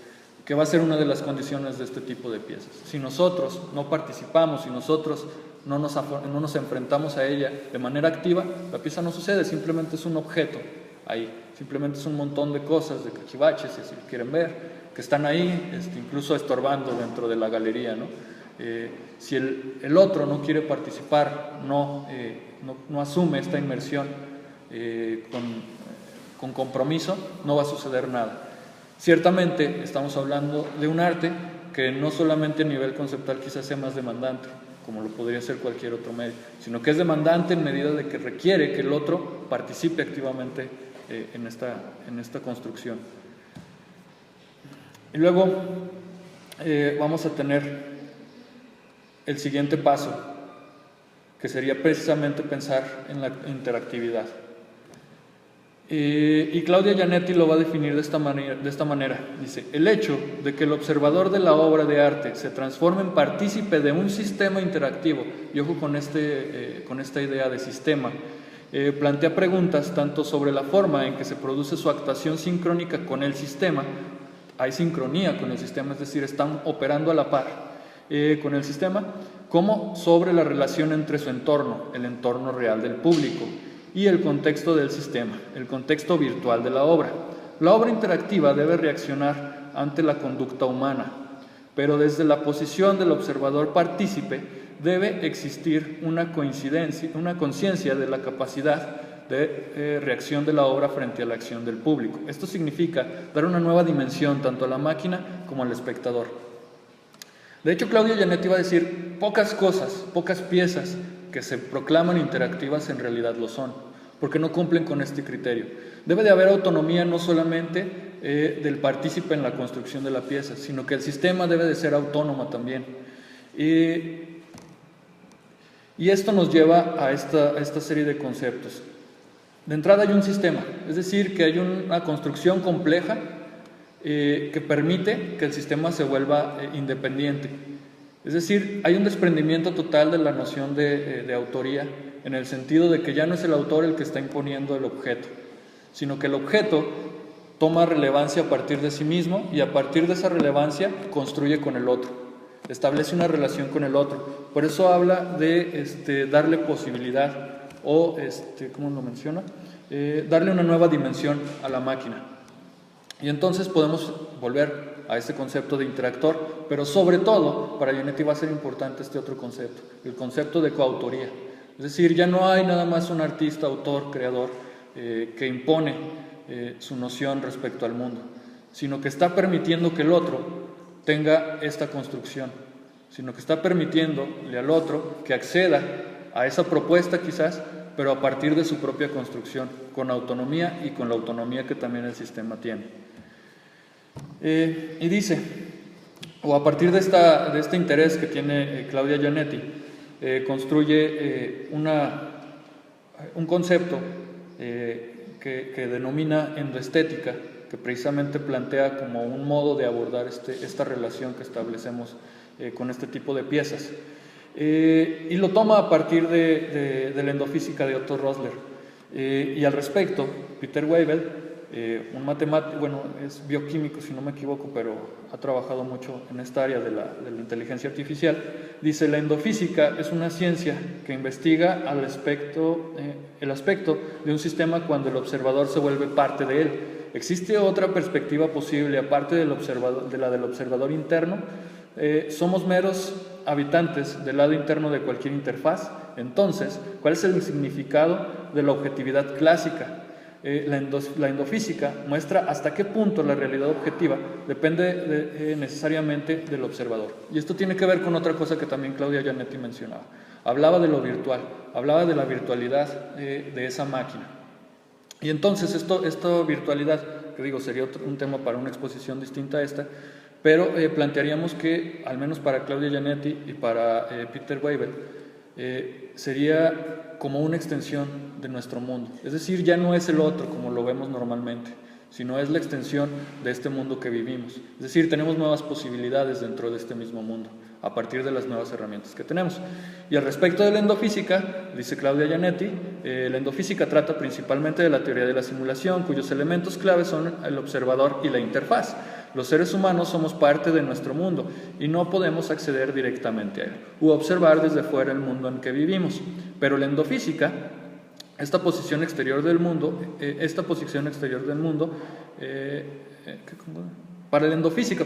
que va a ser una de las condiciones de este tipo de piezas. Si nosotros no participamos, si nosotros no nos enfrentamos a ella de manera activa, la pieza no sucede, simplemente es un objeto ahí, simplemente es un montón de cosas, de cachivaches, si lo quieren ver, que están ahí, incluso estorbando dentro de la galería, ¿no? Si el otro no quiere participar, no asume esta inmersión con compromiso, no va a suceder nada. Ciertamente estamos hablando de un arte que no solamente a nivel conceptual quizás sea más demandante, como lo podría ser cualquier otro medio, sino que es demandante en medida de que requiere que el otro participe activamente en esta construcción. Y luego vamos a tener el siguiente paso, que sería precisamente pensar en la interactividad. Y Claudia Giannetti lo va a definir de esta manera. Dice: el hecho de que el observador de la obra de arte se transforme en partícipe de un sistema interactivo, y ojo con esta idea de sistema, plantea preguntas tanto sobre la forma en que se produce su actuación sincrónica con el sistema, hay sincronía con el sistema, es decir, están operando a la par con el sistema, como sobre la relación entre su entorno, el entorno real del público, y el contexto del sistema, el contexto virtual de la obra. La obra interactiva debe reaccionar ante la conducta humana, pero desde la posición del observador partícipe debe existir una conciencia de la capacidad de reacción de la obra frente a la acción del público. Esto significa dar una nueva dimensión tanto a la máquina como al espectador. De hecho, Claudia Giannetti va a decir: pocas cosas, pocas piezas que se proclaman interactivas en realidad lo son, porque no cumplen con este criterio. Debe de haber autonomía no solamente del partícipe en la construcción de la pieza, sino que el sistema debe de ser autónomo también. Y esto nos lleva a esta serie de conceptos. De entrada hay un sistema, es decir, que hay una construcción compleja que permite que el sistema se vuelva independiente. Es decir, hay un desprendimiento total de la noción de autoría, en el sentido de que ya no es el autor el que está imponiendo el objeto, sino que el objeto toma relevancia a partir de sí mismo, y a partir de esa relevancia construye con el otro, establece una relación con el otro. Por eso habla de darle posibilidad, o, ¿cómo lo menciona? Darle una nueva dimensión a la máquina. Y entonces podemos volver a este concepto de interactor, pero sobre todo para Giannetti va a ser importante este otro concepto, el concepto de coautoría. Es decir, ya no hay nada más un artista, autor, creador que impone su noción respecto al mundo, sino que está permitiendo que el otro tenga esta construcción, sino que está permitiéndole al otro que acceda a esa propuesta quizás, pero a partir de su propia construcción, con autonomía y con la autonomía que también el sistema tiene. Y dice, o a partir de este interés que tiene Claudia Giannetti, construye un concepto que denomina endoestética, que precisamente plantea como un modo de abordar esta relación que establecemos con este tipo de piezas. Y lo toma a partir de la endofísica de Otto Rosler. Y al respecto, Peter Weibel un matemático, bueno, es bioquímico si no me equivoco, pero ha trabajado mucho en esta área de la inteligencia artificial, dice: la endofísica es una ciencia que investiga el aspecto de un sistema cuando el observador se vuelve parte de él. ¿Existe otra perspectiva posible aparte del observador interno? Somos meros habitantes del lado interno de cualquier interfaz. Entonces, ¿cuál es el significado de la objetividad clásica? La endofísica muestra hasta qué punto la realidad objetiva depende necesariamente del observador. Y esto tiene que ver con otra cosa que también Claudia Giannetti mencionaba. Hablaba de lo virtual, hablaba de la virtualidad de esa máquina. Y entonces esta virtualidad, que digo, sería un tema para una exposición distinta a esta, pero plantearíamos que, al menos para Claudia Giannetti y para Peter Weibel, sería como una extensión de nuestro mundo. Es decir, ya no es el otro como lo vemos normalmente, sino es la extensión de este mundo que vivimos. Es decir, tenemos nuevas posibilidades dentro de este mismo mundo, a partir de las nuevas herramientas que tenemos. Y al respecto de la endofísica, dice Claudia Giannetti, la endofísica trata principalmente de la teoría de la simulación, cuyos elementos claves son el observador y la interfaz. Los seres humanos somos parte de nuestro mundo y no podemos acceder directamente a él u observar desde fuera el mundo en que vivimos. Pero la endofísica, esta posición exterior del mundo, para la endofísica,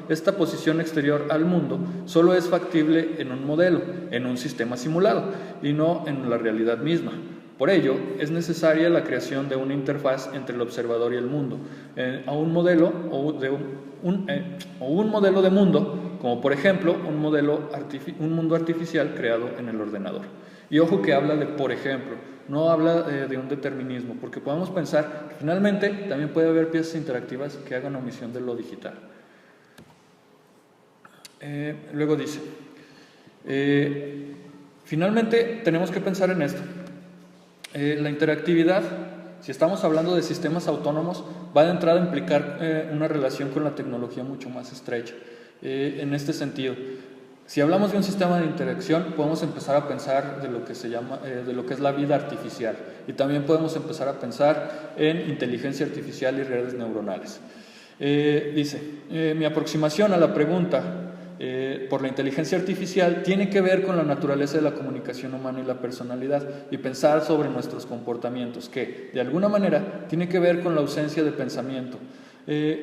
esta posición exterior al mundo solo es factible en un modelo, en un sistema simulado y no en la realidad misma. Por ello, es necesaria la creación de una interfaz entre el observador y el mundo, a un modelo un modelo de mundo, como por ejemplo un mundo artificial creado en el ordenador. Y ojo que habla de por ejemplo, no habla de un determinismo, porque podemos pensar que finalmente también puede haber piezas interactivas que hagan omisión de lo digital. Luego dice, finalmente tenemos que pensar en esto. La interactividad, si estamos hablando de sistemas autónomos, va de entrada a implicar una relación con la tecnología mucho más estrecha. En este sentido, si hablamos de un sistema de interacción, podemos empezar a pensar de lo que es la vida artificial, y también podemos empezar a pensar en inteligencia artificial y redes neuronales. Dice, mi aproximación a la pregunta por la inteligencia artificial tiene que ver con la naturaleza de la comunicación humana y la personalidad, y pensar sobre nuestros comportamientos, que de alguna manera tiene que ver con la ausencia de pensamiento.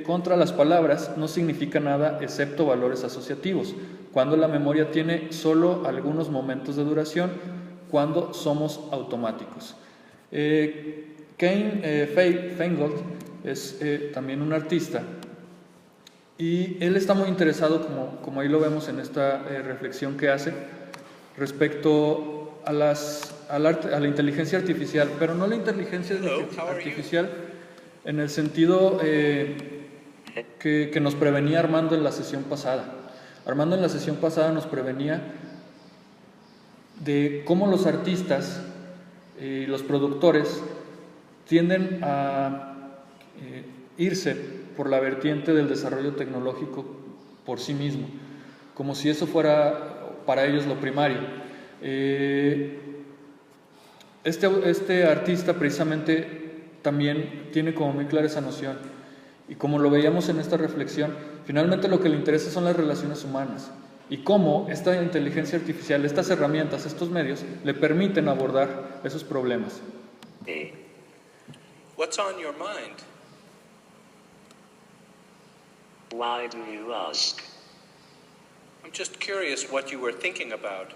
Contra las palabras no significa nada excepto valores asociativos, cuando la memoria tiene solo algunos momentos de duración, cuando somos automáticos. Kane Feingold es también un artista, y él está muy interesado, como ahí lo vemos en esta reflexión que hace, respecto a la inteligencia artificial, pero no la inteligencia artificial en el sentido que nos prevenía Armando en la sesión pasada. Armando en la sesión pasada nos prevenía de cómo los artistas y los productores tienden a irse por la vertiente del desarrollo tecnológico por sí mismo, como si eso fuera para ellos lo primario. Este artista precisamente también tiene como muy clara esa noción, y como lo veíamos en esta reflexión, finalmente lo que le interesa son las relaciones humanas, y cómo esta inteligencia artificial, estas herramientas, estos medios, le permiten abordar esos problemas. What's on your mind? Why do you ask? I'm just curious what you were thinking about.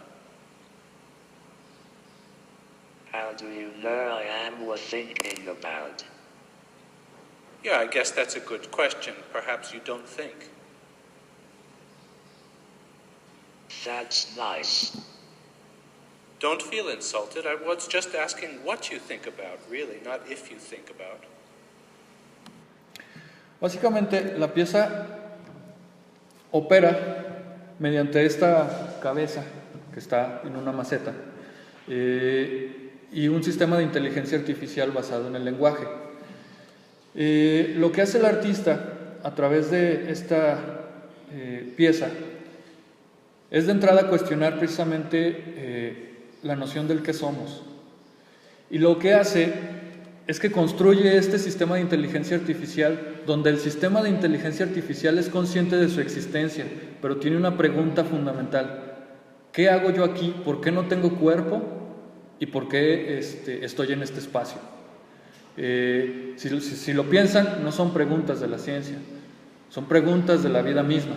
How do you know I am was thinking about? Yeah, I guess that's a good question. Perhaps you don't think. That's nice. Don't feel insulted. I was just asking what you think about, really, not if you think about. Básicamente, la pieza opera mediante esta cabeza que está en una maceta y un sistema de inteligencia artificial basado en el lenguaje. Lo que hace el artista a través de esta pieza es de entrada cuestionar precisamente la noción del que somos. Y lo que hace es que construye este sistema de inteligencia artificial donde el sistema de inteligencia artificial es consciente de su existencia, pero tiene una pregunta fundamental: ¿qué hago yo aquí? ¿Por qué no tengo cuerpo? ¿Y por qué estoy en este espacio? Si lo piensan, no son preguntas de la ciencia, son preguntas de la vida misma.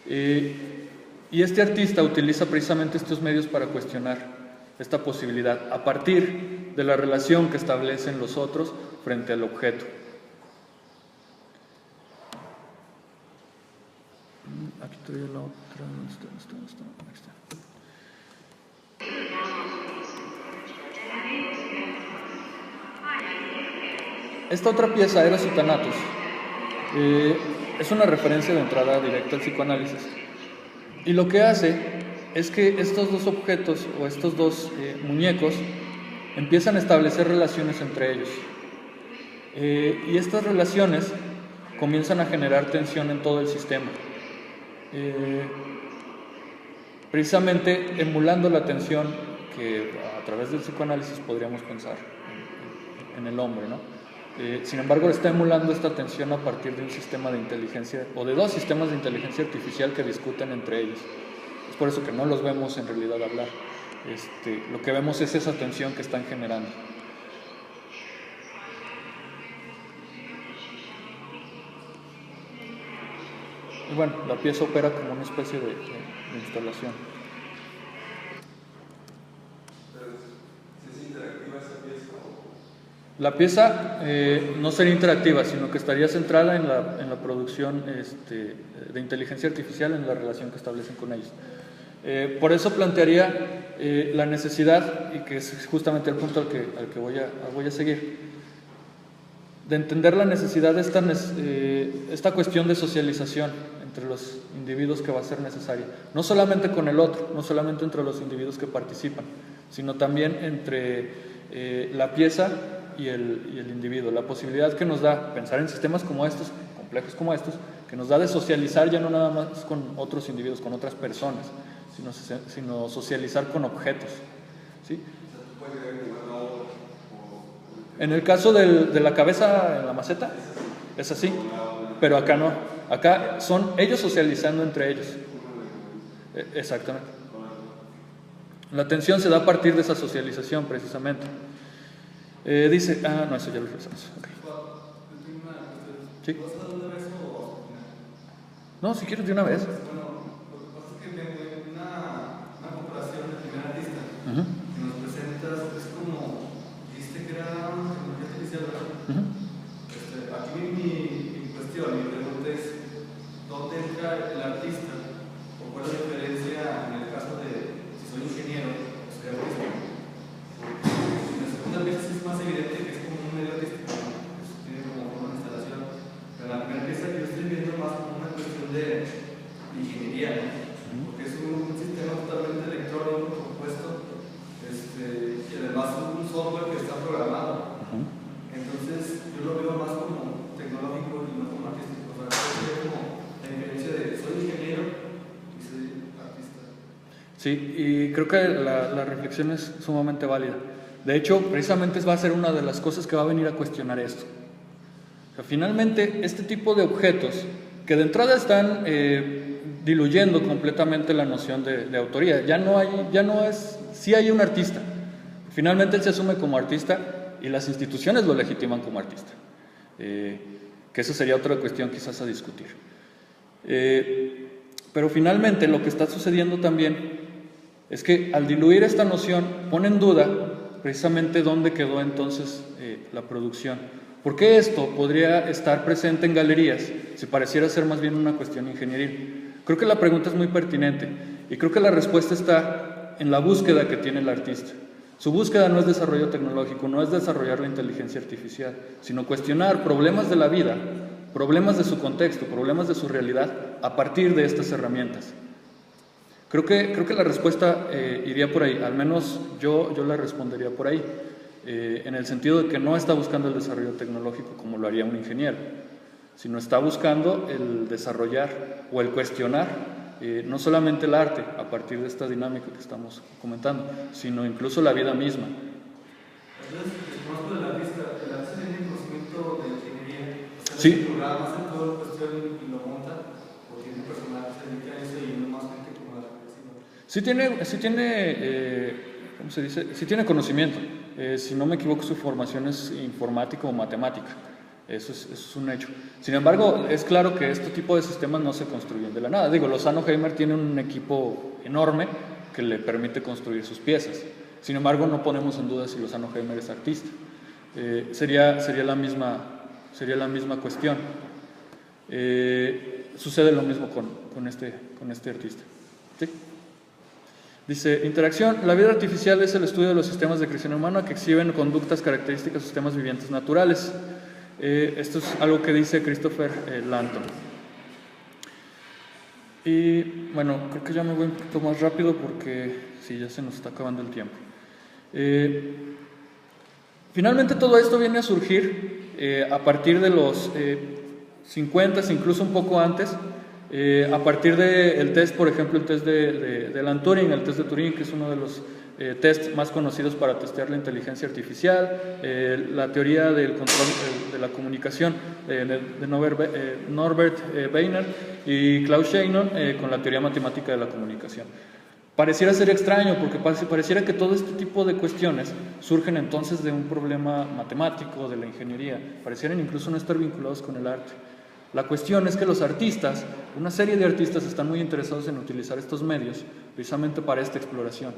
Y este artista utiliza precisamente estos medios para cuestionar esta posibilidad a partir de la relación que establecen los otros frente al objeto. Aquí traía la otra. ¿Dónde está? Aquí está. Esta otra pieza, Eros y Thanatos, es una referencia de entrada directa al psicoanálisis. Y lo que hace es que estos dos objetos o estos dos muñecos empiezan a establecer relaciones entre ellos. Y estas relaciones comienzan a generar tensión en todo el sistema. Precisamente emulando la tensión que a través del psicoanálisis podríamos pensar en el hombre, ¿no? Sin embargo, está emulando esta tensión a partir de un sistema de inteligencia, o de dos sistemas de inteligencia artificial que discuten entre ellos. Es por eso que no los vemos en realidad hablar. Lo que vemos es esa tensión que están generando. Y bueno, la pieza opera como una especie de instalación. ¿Es interactiva esa pieza? La pieza no sería interactiva, sino que estaría centrada en la producción de inteligencia artificial, en la relación que establecen con ellos. Por eso plantearía la necesidad, y que es justamente el punto al que voy a seguir, de entender la necesidad de esta cuestión de socialización entre los individuos que va a ser necesaria, no solamente con el otro, no solamente entre los individuos que participan, sino también entre la pieza y el individuo. La posibilidad que nos da pensar en sistemas como estos, complejos como estos, que nos da de socializar ya no nada más con otros individuos, con otras personas, sino socializar con objetos, ¿sí? En el caso de la cabeza en la maceta, es así, pero acá no. Acá son ellos socializando entre ellos. Exactamente. La tensión se da a partir de esa socialización, precisamente. Dice, no, eso ya lo revisamos. Okay. ¿Sí? No, si quieres de una vez. Bueno, lo que pasa es que veo una comparación del primer artista que nos presentas, es como, dijiste que era tecnología artificial, ¿verdad? Aquí mi cuestión, mi pregunta es, ¿dónde entra el artista? ¿O cuál es la diferencia en el caso de si soy ingeniero o soy artista? En la segunda pieza sí es más evidente que es como un medio artístico, ¿no? Tiene como una instalación. Pero en la primera pieza yo estoy viendo más como una cuestión de ingeniería, ¿no? Porque es un sistema totalmente electrónico compuesto y además un software que está programado. Entonces yo lo veo más como tecnológico y no como artístico. O sea, es como la diferencia de soy ingeniero y soy artista. Sí, y creo que la reflexión es sumamente válida. De hecho, precisamente va a ser una de las cosas que va a venir a cuestionar esto. O sea, finalmente, este tipo de objetos que de entrada están diluyendo completamente la noción de autoría. Sí hay un artista. Finalmente él se asume como artista y las instituciones lo legitiman como artista. Que eso sería otra cuestión quizás a discutir. Pero finalmente lo que está sucediendo también es que al diluir esta noción pone en duda precisamente dónde quedó entonces la producción. ¿Por qué esto podría estar presente en galerías si pareciera ser más bien una cuestión ingenieril? Creo que la pregunta es muy pertinente y creo que la respuesta está en la búsqueda que tiene el artista. Su búsqueda no es desarrollo tecnológico, no es desarrollar la inteligencia artificial, sino cuestionar problemas de la vida, problemas de su contexto, problemas de su realidad a partir de estas herramientas. Creo que la respuesta iría por ahí, al menos yo la respondería por ahí, en el sentido de que no está buscando el desarrollo tecnológico como lo haría un ingeniero, sino está buscando el desarrollar o el cuestionar no solamente el arte a partir de esta dinámica que estamos comentando, sino incluso la vida misma. Entonces, desconozco del artista, Sí. El programa hace toda la cuestión y lo monta, o tiene personal que se dedica a eso y no más gente como la Sí tiene ¿cómo se dice? Sí tiene conocimiento. Si no me equivoco, su formación es informática o matemática. Eso es un hecho. Sin embargo, es claro que este tipo de sistemas no se construyen de la nada. Digo, Lozano Heimer tiene un equipo enorme que le permite construir sus piezas. Sin embargo, no ponemos en duda si Lozano Heimer es artista. Sería la misma cuestión. Sucede lo mismo con este artista. ¿Sí? Dice, interacción. La vida artificial es el estudio de los sistemas de creación humana que exhiben conductas características de sistemas vivientes naturales. Esto es algo que dice Christopher Lanton. Y bueno, creo que ya me voy un poquito más rápido porque sí, ya se nos está acabando el tiempo. Finalmente todo esto viene a surgir a partir de los 50, incluso un poco antes, a partir del test, por ejemplo, el test de Alan Turing, el test de Turing, que es uno de los tests más conocidos para testear la inteligencia artificial, la teoría del control de la comunicación de Norbert Wiener y Klaus Shannon con la teoría matemática de la comunicación. Pareciera ser extraño porque pareciera que todo este tipo de cuestiones surgen entonces de un problema matemático, de la ingeniería, parecieran incluso no estar vinculados con el arte. La cuestión es que los artistas, una serie de artistas están muy interesados en utilizar estos medios precisamente para esta exploración.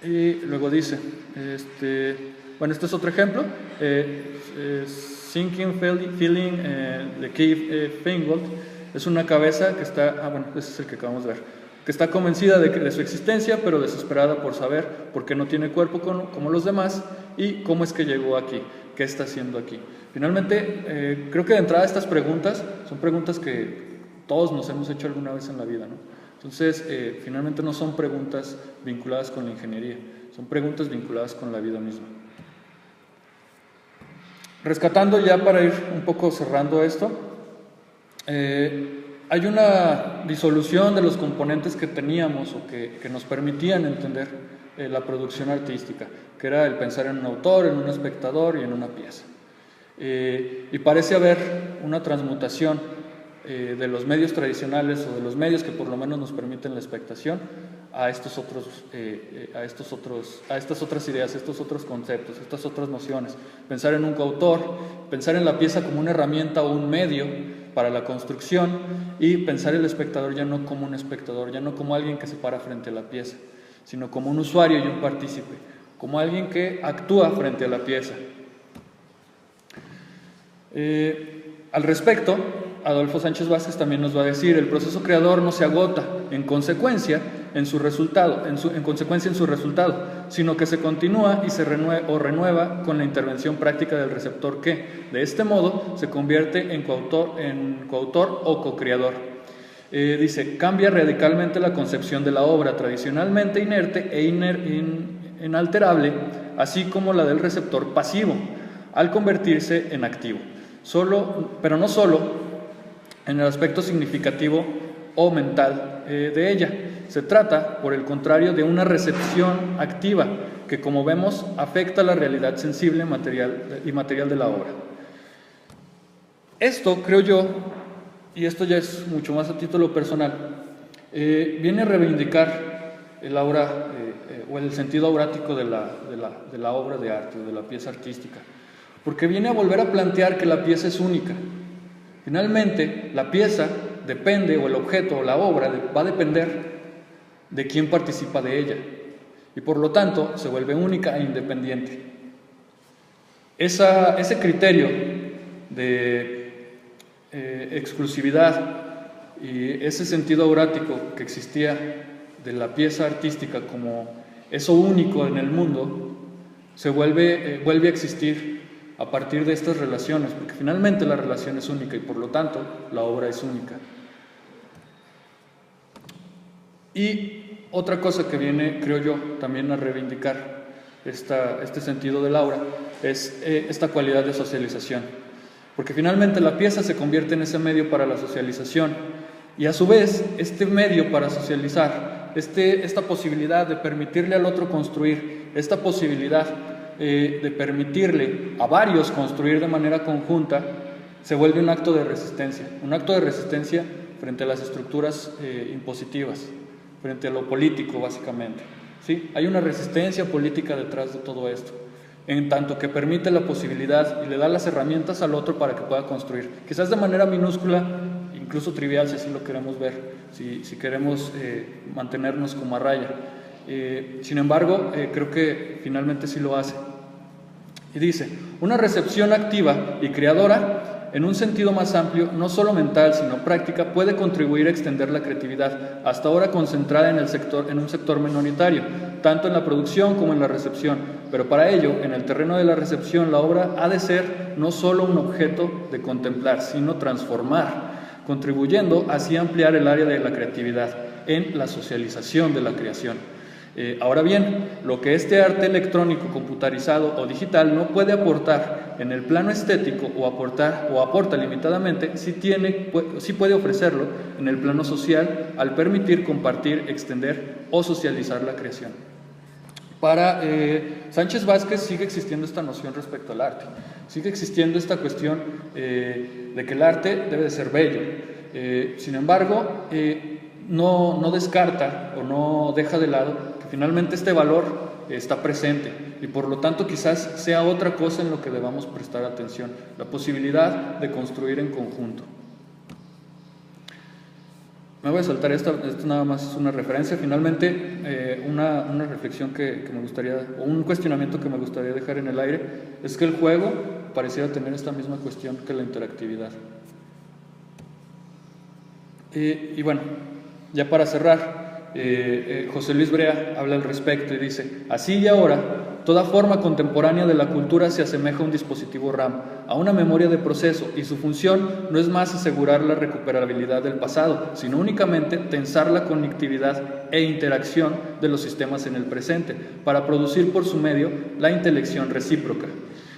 Y luego dice, bueno, este es otro ejemplo, Sinking Feeling de Keith Feingold, es una cabeza que está, bueno, ese es el que acabamos de ver, que está convencida de su existencia, pero desesperada por saber por qué no tiene cuerpo como los demás y cómo es que llegó aquí, qué está haciendo aquí. Finalmente, creo que de entrada estas preguntas son preguntas que todos nos hemos hecho alguna vez en la vida, ¿no? Entonces, finalmente no son preguntas vinculadas con la ingeniería, son preguntas vinculadas con la vida misma. Rescatando ya para ir un poco cerrando esto, hay una disolución de los componentes que teníamos o que nos permitían entender la producción artística, que era el pensar en un autor, en un espectador y en una pieza. Y parece haber una transmutación de los medios tradicionales o de los medios que por lo menos nos permiten la expectación a estas otras ideas, estos otros conceptos, estas otras nociones. Pensar en un coautor, pensar en la pieza como una herramienta o un medio para la construcción y pensar el espectador ya no como un espectador, ya no como alguien que se para frente a la pieza, sino como un usuario y un partícipe, como alguien que actúa frente a la pieza. Al respecto, Adolfo Sánchez Vázquez también nos va a decir, el proceso creador no se agota en consecuencia en su resultado, sino que se continúa y se renueva con la intervención práctica del receptor que, de este modo, se convierte en coautor o co-creador. Dice, cambia radicalmente la concepción de la obra tradicionalmente inerte e inalterable, así como la del receptor pasivo, al convertirse en activo. Pero no solo en el aspecto significativo o mental de ella. Se trata, por el contrario, de una recepción activa que, como vemos, afecta la realidad sensible y material de la obra. Esto, creo yo, y esto ya es mucho más a título personal, viene a reivindicar el aura o el sentido aurático de la obra de arte, de la pieza artística, porque viene a volver a plantear que la pieza es única. Finalmente, la pieza depende, o el objeto, o la obra, va a depender de quién participa de ella, y por lo tanto se vuelve única e independiente. Ese criterio de exclusividad y ese sentido aurático que existía de la pieza artística como eso único en el mundo, se vuelve a existir a partir de estas relaciones, porque finalmente la relación es única y por lo tanto la obra es única. Y otra cosa que viene, creo yo, también a reivindicar este sentido de la obra es esta cualidad de socialización, porque finalmente la pieza se convierte en ese medio para la socialización y a su vez este medio para socializar, esta posibilidad de permitirle al otro construir, esta posibilidad de permitirle a varios construir de manera conjunta, se vuelve un acto de resistencia frente a las estructuras impositivas, frente a lo político básicamente. ¿Sí? Hay una resistencia política detrás de todo esto, en tanto que permite la posibilidad y le da las herramientas al otro para que pueda construir, quizás de manera minúscula, incluso trivial si así lo queremos ver, si queremos mantenernos como a raya. Sin embargo, creo que finalmente sí lo hace. Y dice, una recepción activa y creadora, en un sentido más amplio, no solo mental, sino práctica, puede contribuir a extender la creatividad, hasta ahora concentrada en un sector minoritario, tanto en la producción como en la recepción. Pero para ello, en el terreno de la recepción, la obra ha de ser no solo un objeto de contemplar, sino transformar, contribuyendo así a ampliar el área de la creatividad en la socialización de la creación. Ahora bien, lo que este arte electrónico, computarizado o digital no puede aportar en el plano estético o aporta limitadamente, sí puede ofrecerlo en el plano social al permitir compartir, extender o socializar la creación. Para Sánchez Vázquez sigue existiendo esta noción respecto al arte, sigue existiendo esta cuestión de que el arte debe de ser bello. Sin embargo, no descarta o no deja de lado que finalmente este valor está presente y por lo tanto quizás sea otra cosa en lo que debamos prestar atención, la posibilidad de construir en conjunto. Me voy a saltar esto nada más es una referencia. Finalmente, una reflexión que me gustaría, o un cuestionamiento que me gustaría dejar en el aire, es que el juego pareciera tener esta misma cuestión que la interactividad. Y bueno, ya para cerrar, José Luis Brea habla al respecto y dice, así y ahora, toda forma contemporánea de la cultura se asemeja a un dispositivo RAM, a una memoria de proceso, y su función no es más asegurar la recuperabilidad del pasado, sino únicamente tensar la conectividad e interacción de los sistemas en el presente, para producir por su medio la intelección recíproca.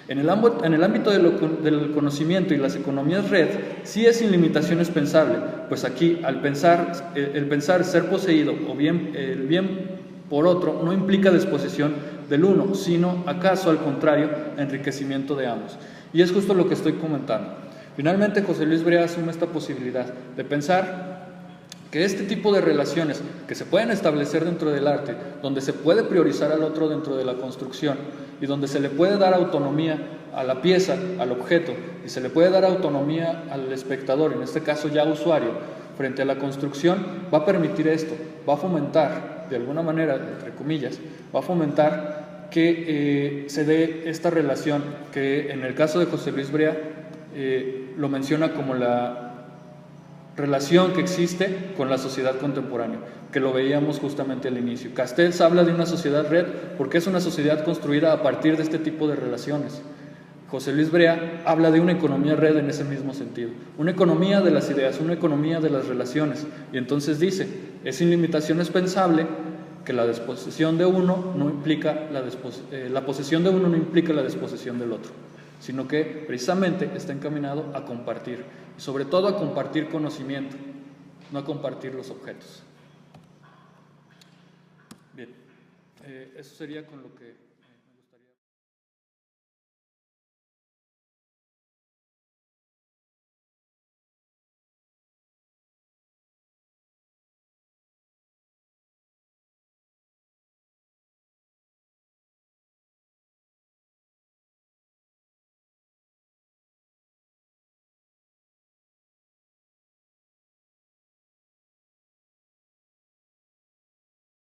En el ámbito del conocimiento y las economías red, sí es sin limitaciones pensable, pues aquí, el pensar ser poseído o bien el bien por otro, no implica desposesión del uno, sino, acaso al contrario, enriquecimiento de ambos. Y es justo lo que estoy comentando. Finalmente, José Luis Brea asume esta posibilidad de pensar que este tipo de relaciones que se pueden establecer dentro del arte, donde se puede priorizar al otro dentro de la construcción y donde se le puede dar autonomía a la pieza, al objeto, y se le puede dar autonomía al espectador, en este caso ya usuario, frente a la construcción, va a permitir esto, va a fomentar, de alguna manera, entre comillas, va a fomentar que se dé esta relación que en el caso de José Luis Brea lo menciona como la relación que existe con la sociedad contemporánea, que lo veíamos justamente al inicio. Castells habla de una sociedad red porque es una sociedad construida a partir de este tipo de relaciones. José Luis Brea habla de una economía red en ese mismo sentido, una economía de las ideas, una economía de las relaciones, y entonces dice, es sin limitaciones pensable que la desposesión de uno no implica la posesión de uno no implica la desposesión del otro, sino que precisamente está encaminado a compartir, y sobre todo a compartir conocimiento, no a compartir los objetos. Bien, eso sería con lo que